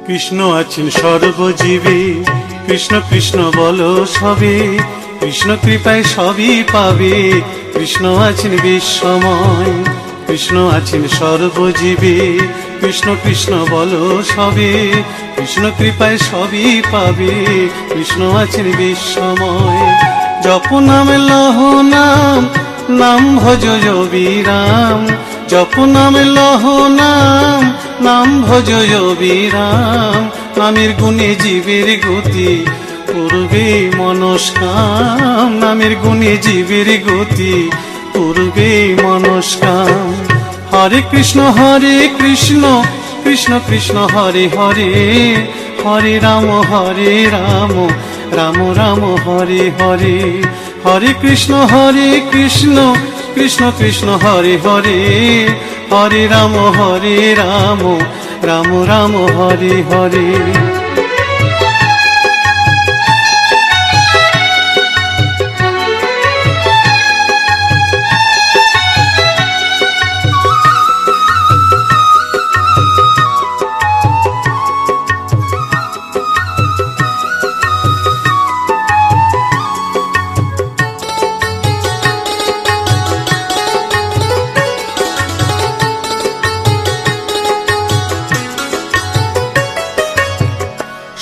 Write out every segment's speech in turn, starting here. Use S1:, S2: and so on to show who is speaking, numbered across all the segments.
S1: কৃষ্ণ আছেন সর্বজীবে, কৃষ্ণ কৃষ্ণ বলো সবে, কৃষ্ণ কৃপায় সবই পাবে। কৃষ্ণ আছেন বিশ্বময়, কৃষ্ণ আছেন সর্বজীবে, কৃষ্ণ কৃষ্ণ বলো সবে, কৃষ্ণ কৃপায় সবই পাবে। কৃষ্ণ আছেন বিশ্বময়। জপ নাম লহ নাম, নাম ভজ বিরাম। জপ নাম লহ নাম, নাম ভজ বিরাম। নামের গুণে জীবের গতি করবে মনস্কাম। নামের গুণে জীবের গতি করবে মনস্কাম। হরে কৃষ্ণ কৃষ্ণ কৃষ্ণ হরে হরে, হরে রাম রাম রাম হরে হরে। হরে কৃষ্ণ কৃষ্ণ কৃষ্ণ হরে হরে, হরে রাম রাম রাম হরে হরে।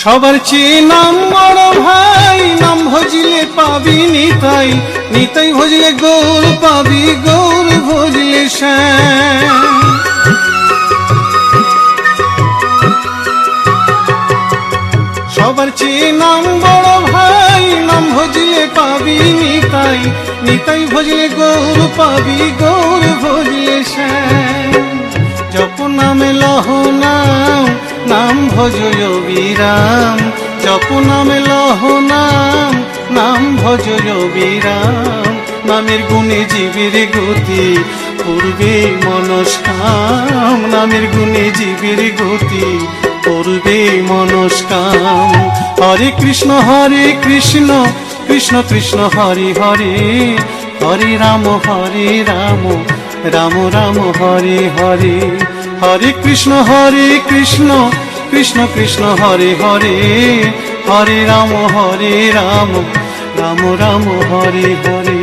S1: সবার চেয়ে নাম বড় ভাই, নাম ভজলে পাবি নিতাই, নিতাই ভজলে গৌর পাবি, গৌর ভজলে শ্যাম। সবার চেয়ে নাম বড় ভাই, নাম ভজলে পাবি নিতাই, নিতাই ভজলে গৌর পাবি, গৌর ভজলে শ্যাম। জপ নামে লহ নাম, নাম ভজ বিরাম। জপ নামে লহ নাম, নাম ভজ বিরাম। নামের গুণে জীবের গতি করবে মনস্কাম। নামের গুণে জীবের গতি করবে মনস্কাম। হরে কৃষ্ণ কৃষ্ণ কৃষ্ণ হরে হরে, হরে রাম রাম রাম হরে হরে। হরে কৃষ্ণ কৃষ্ণ কৃষ্ণ হরে হরে, হরে রাম রাম রাম হরে হরে।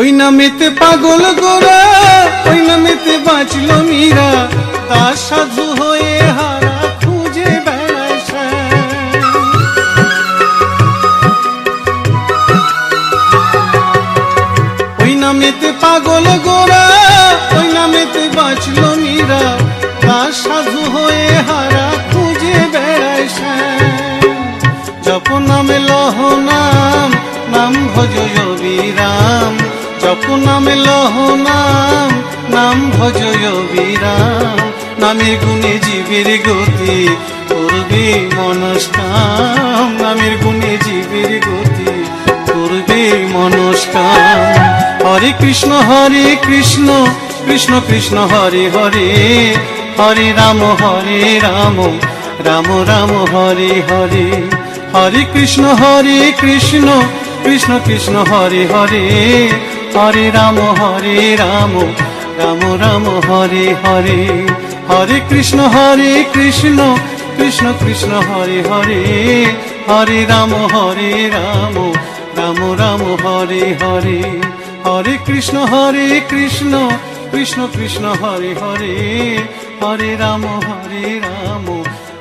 S1: ওই নামেতে পাগল গোরা, ওই নামেতে বাঁচল মীরা, দাস সাধু হয়ে হারা খুঁজে বেড়ায় শ্যাম। ওই নামেতে পাগল গোরা, ওই নামেতে বাঁচল মীরা, দাস সাধু হয়ে হারা খুঁজে বেড়ায় শ্যাম। জপ নামে লহ নাম, নাম ভজ বিরাম। জপ নামে লহ নাম, নাম ভজ বিরাম। নামের গুণে জীবের গতি করবে মনস্কাম। নামের গুণে জীবের গতি করবে মনস্কাম। হরে কৃষ্ণ কৃষ্ণ কৃষ্ণ হরে হরে, হরে রাম রাম রাম হরে হরে। হরে কৃষ্ণ কৃষ্ণ কৃষ্ণ হরে হরে, হরে রাম রাম রাম হরে হরে। হরে কৃষ্ণ কৃষ্ণ কৃষ্ণ হরে হরে, হরে রাম রাম রাম হরে হরে। হরে কৃষ্ণ কৃষ্ণ কৃষ্ণ হরে হরে, হরে রাম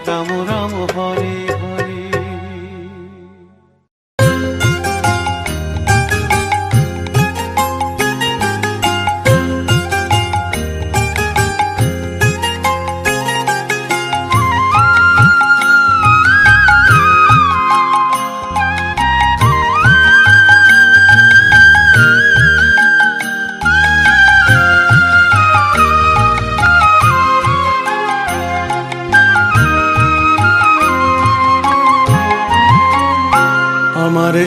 S1: রাম রাম হরে হরে।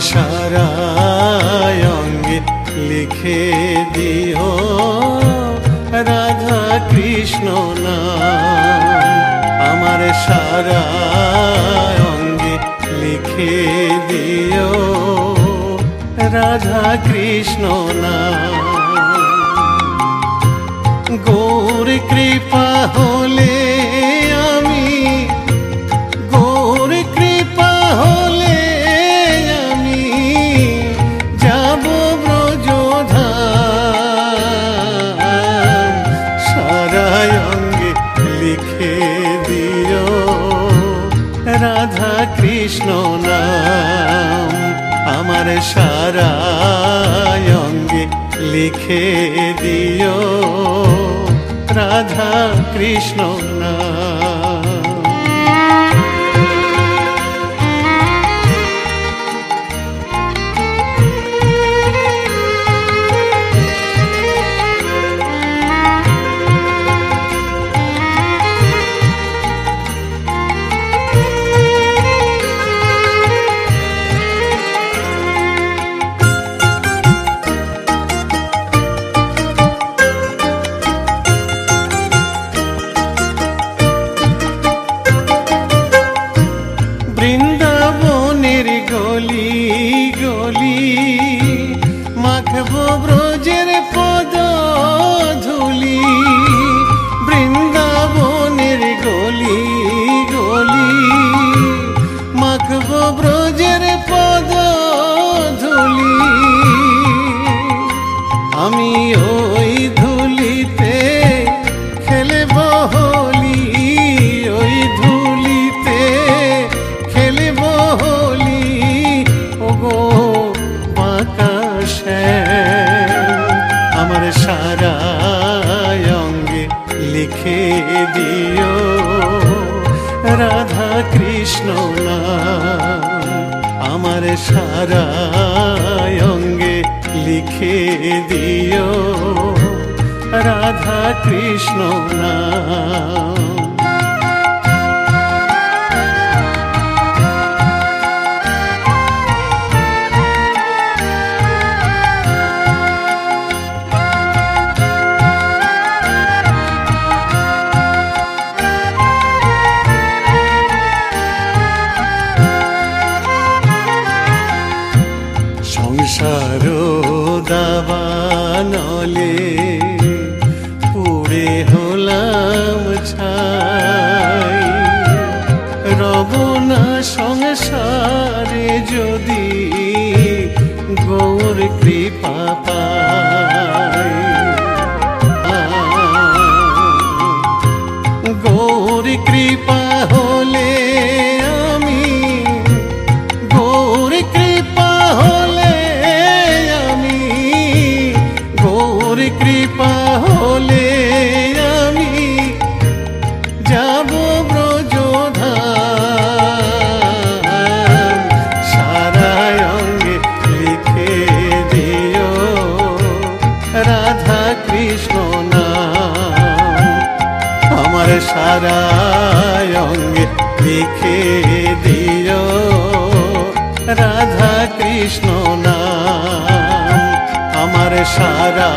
S1: সারা অঙ্গে লিখে দিও রাধা কৃষ্ণ নাম। আমার সারা অঙ্গে লিখে দিও রাধা কৃষ্ণ নাম। গৌর কৃপা হলে আমি, গৌর কৃপা হলে আমি যাব ব্রজধাম। সারা অঙ্গে লিখে দিও রাধা কৃষ্ণ নাম। আমার সারা অঙ্গে লিখে দিও রাধা কৃষ্ণ নাম। বৃন্দাবনের গলি গলি মাখবো ব্রজের পদ ধুলি। বৃন্দাবনের গলি গলি মাখবো ব্রজের পদ ধুলি। আমি ওই ধুলিতে খেলব হোলি, ওই ধুলিতে খেলব হোলি। ওগো বাঁকা শ্যাম, আমার সারা অঙ্গে লিখে দিও রাধা কৃষ্ণ নাম। আমার সারা অঙ্গে লিখে দিও রাধা কৃষ্ণ নাম। সংসার দাবানলে পুড়ে হলাম ছাই। রব না সংসারে যদি গৌর কৃপা পাই। গৌর কৃপা হলে আমি, গৌর কৃপা হলে আমি, গৌর কৃপা হলে আমি যাব ব্রজধাম। সারা অঙ্গে লিখে দিও রাধা কৃষ্ণ নাম। আমার সারা অঙ্গে লিখে দিও রাধা কৃষ্ণ নাম। আমার সারা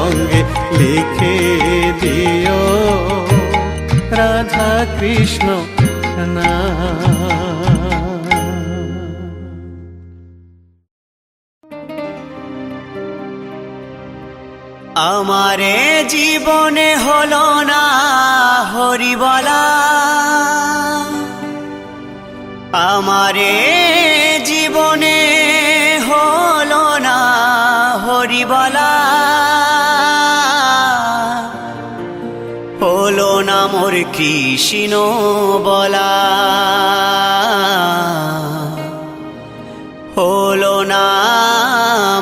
S1: অঙ্গে লিখে দিও রাধা কৃষ্ণ নাম।
S2: আমারে জীবনে হলো না হরি বলা, আমারে জীবনে হলো না হরি বলা। হলো না মোর কৃষ্ণ বলা, হলো না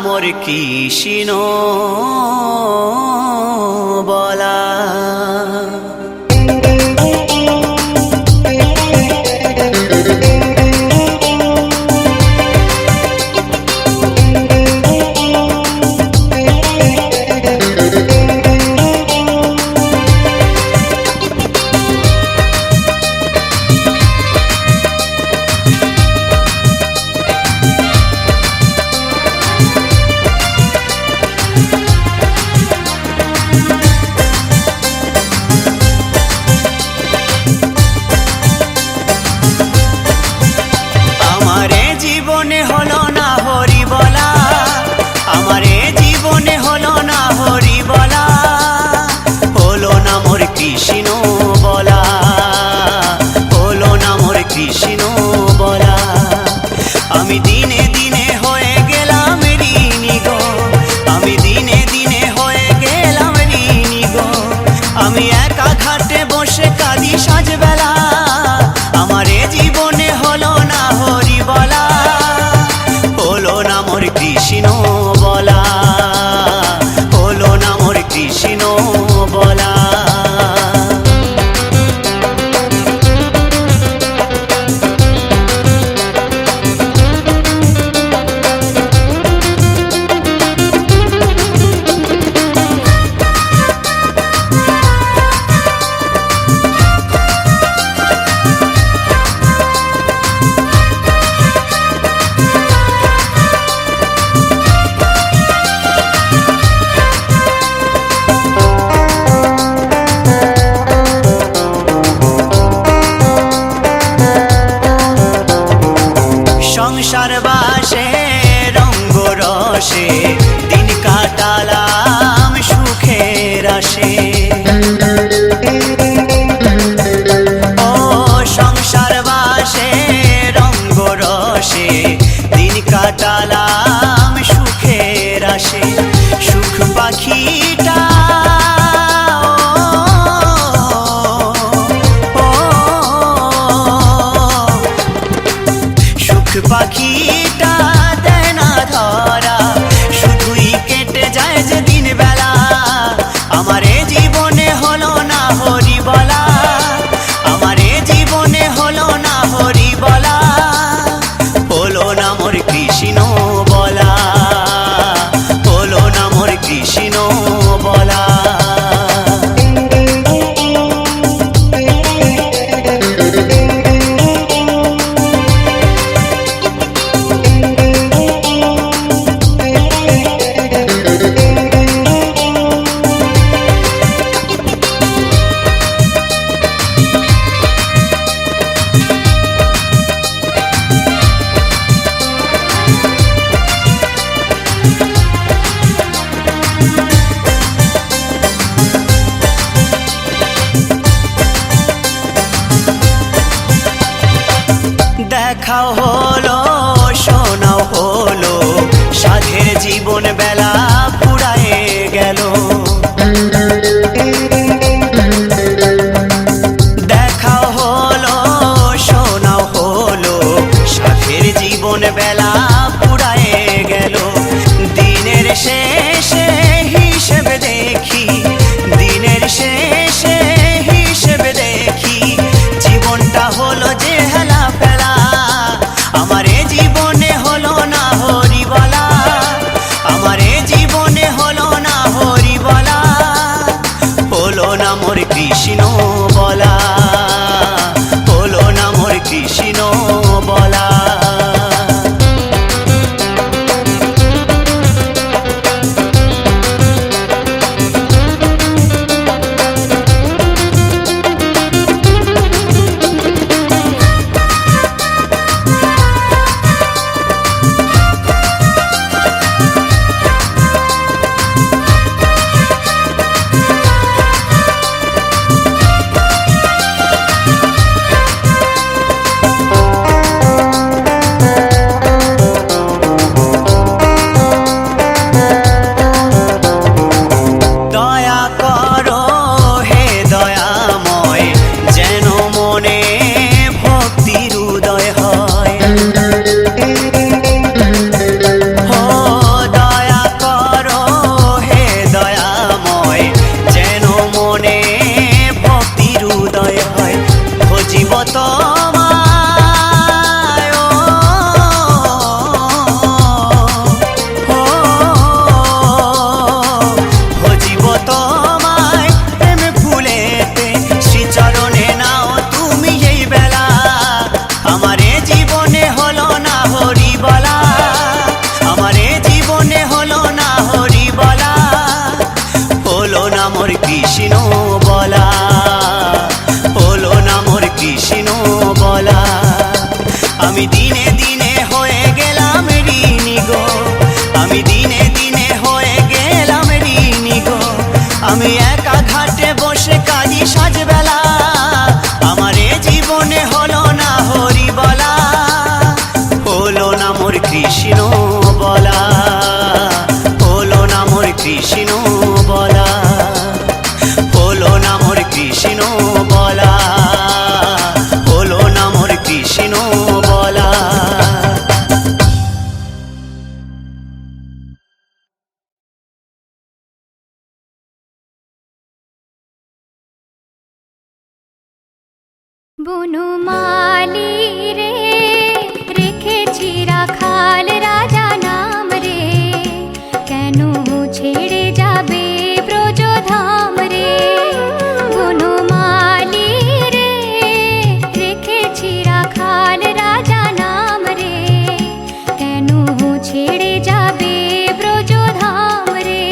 S2: মোর কৃষ্ণ বলা। সংসার বাসে রঙ্গ রসে দিন কাটালাম সুখের আসে। ও সংসার বাসে রঙ্গ রসে দিন কাটালাম সুখের আসে। সুখ পাখিটা পাখিটা দেয় না ধরা, শুধুই কেটে যায় যে দিন বেলা। আমার এ জীবনে হলো না হরি বলা, আমার এ জীবনে হলো না হরি বলা, হলো না মোর কৃষ্ণ বলা, হলো না মোর কৃষ্ণ বলা। দেখাও হলো শোনাও হলো, সাধের জীবন বেলা পুরায়ে গেল। দেখাও হলো শোনাও হলো, সাধের জীবন বেলা পুরায়ে গেল। দিনের শেষে হিসেব দেখি, দিনের শেষে হিসেব দেখি, জীবনটা হলো যে হেলা ফেলা। আমার এ জীবনে হলো না হরি বলা, আমার এ জীবনে হলো না হরি বলা, হলো না মোর কৃষ্ণ বলা, হলো না মোর কৃষ্ণ বলা। কৃষ্ণ বলা, হলো না মোর কৃষ্ণ বলা। আমি দিনে দিনে হয়ে গেলাম ঋণী গো, আমি দিনে দিনে হয়ে গেলাম ঋণী গো। আমি একা ঘাটে বসে কাঁদি সাজবেলা, আমার এ জীবনে হলো না হরি বলা, হলো না মোর কৃষ্ণ বলা, হলো না মোর কৃষ্ণ বলা, হলো না মোর কৃষ্ণ বলা, হলো না মোর কৃষ্ণ বলা।
S3: বনমালী রে রেখেছি রাখাল রাজা নাম রে, কেন ছেড়ে যাবে ব্রজধাম রে। বনমালী রে রেখেছি রাখাল রাজা নাম রে, কেন ছেড়ে যাবে ব্রজধাম রে।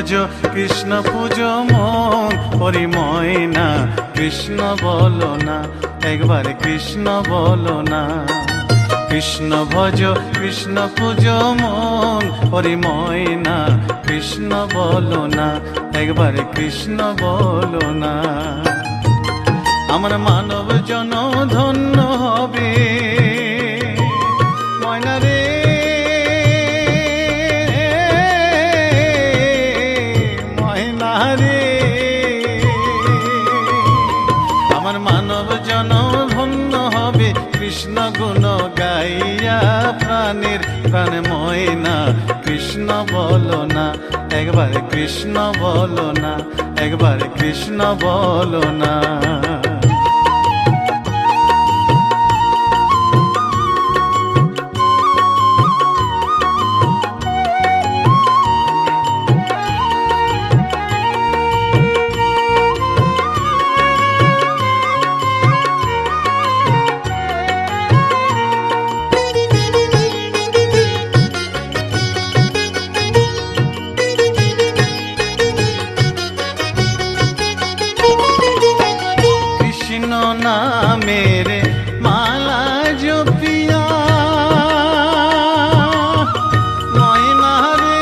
S1: ভজ কৃষ্ণ পূজ মন হরি ময়না কৃষ্ণ বলো না একবার কৃষ্ণ বলো না কৃষ্ণ ভজ কৃষ্ণ পূজ মন হরি ময়না কৃষ্ণ বলো না একবার কৃষ্ণ বলো না আমার মানব জন ধন্য হবে ময়না রে ময়না রে আমার মানব জন ধন্য হবে কৃষ্ণ গুণ গাইয়া প্রাণের প্রাণ ময়না কৃষ্ণ বলো না একবার কৃষ্ণ বলো না একবার কৃষ্ণ বলো না মেরে মালা জপিয়া ময়না রে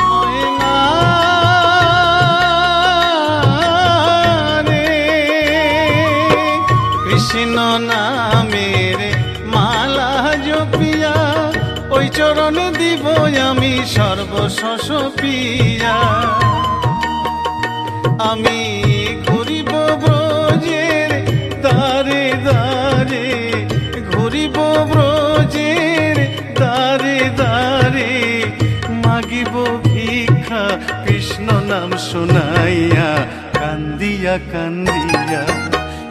S1: ময়না রে কৃষ্ণ নামের মালা জপিয়া ওই চরণ দিব আমি সর্বশস পিয়া আমি ঘুরিব ব্রজের দ্বারে দ্বারে ঘুরিব ব্রজের দ্বারে দ্বারে মাগিব ভিক্ষা কৃষ্ণ নাম শুনাইয়া কান্দিয়া কান্দিয়া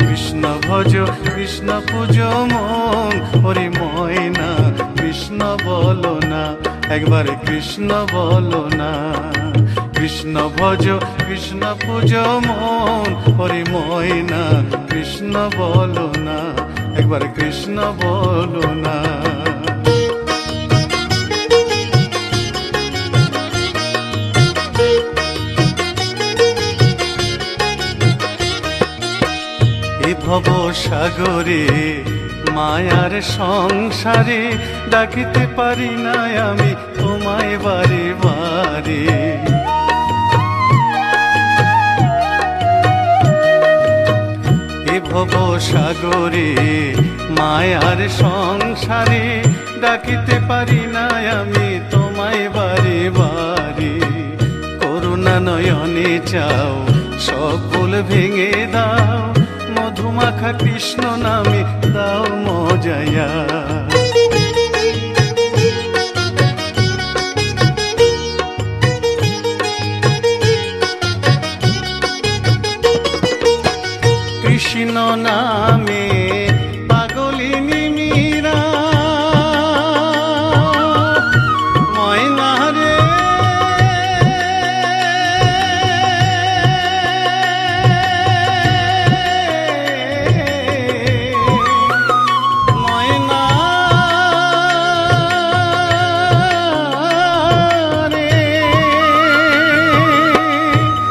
S1: কৃষ্ণ ভজ কৃষ্ণ পূজ মন হরি ময়না কৃষ্ণ বলো না একবার কৃষ্ণ বলো না কৃষ্ণ ভজ কৃষ্ণ পূজ মন হরি ময়না কৃষ্ণ বলো না একবার কৃষ্ণ বলো না ভব সাগরে মায়ার সংসারে ডাকিতে পারি না আমি তোমায় বারে বারে এ ভব সাগরে মায়ার সংসারে ডাকিতে পারি না আমি তোমায় বারে বারে করুণা নয়নে চাও সকল ভেঙে দাও মধুমাখা কৃষ্ণ নামে দাও মজায়া কৃষ্ণ নামে পাগলিনী মীরা ময়না রে ময়না রে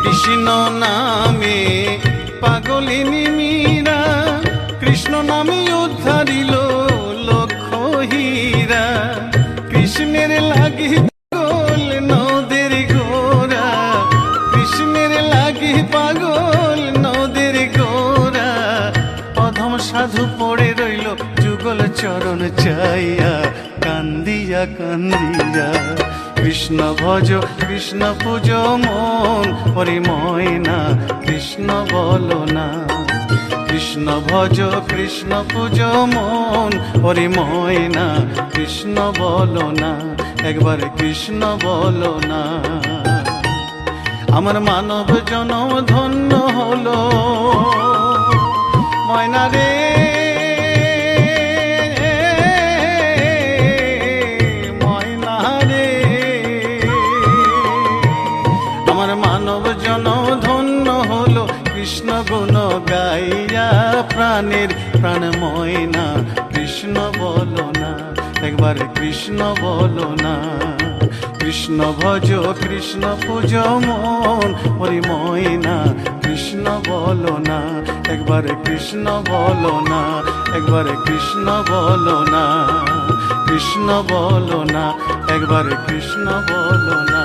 S1: কৃষ্ণ নামে পাগলিনী মীরা কৃষ্ণ নামে উদ্ধারিল লক্ষ হীরা কৃষ্ণের লাগি পাগল নদের গোরা কৃষ্ণের লাগি পাগল নদের গোরা অধম সাধু পড়ে রইল যুগল চরণ চাইয়া কান্দিয়া কান্দিয়া কৃষ্ণ ভজ কৃষ্ণ পূজ মন হরি ময়না কৃষ্ণ বলো না কৃষ্ণ ভজ কৃষ্ণ পূজ মন হরি ময়না কৃষ্ণ বলো না একবার কৃষ্ণ বলো না আমার মানব জনম ধন্য হলো ময়না রে ময়না রে আমার মানব জনম ধন্য হলো কৃষ্ণ গুণ গাইয়া প্রাণের প্রাণময় একবারে কৃষ্ণ বলো না। কৃষ্ণ ভজ কৃষ্ণ পূজ মন হরি ময়না, কৃষ্ণ বলো না, একবারে কৃষ্ণ বলো না, একবারে কৃষ্ণ বলো না, কৃষ্ণ বলো না, একবারে কৃষ্ণ বলো না।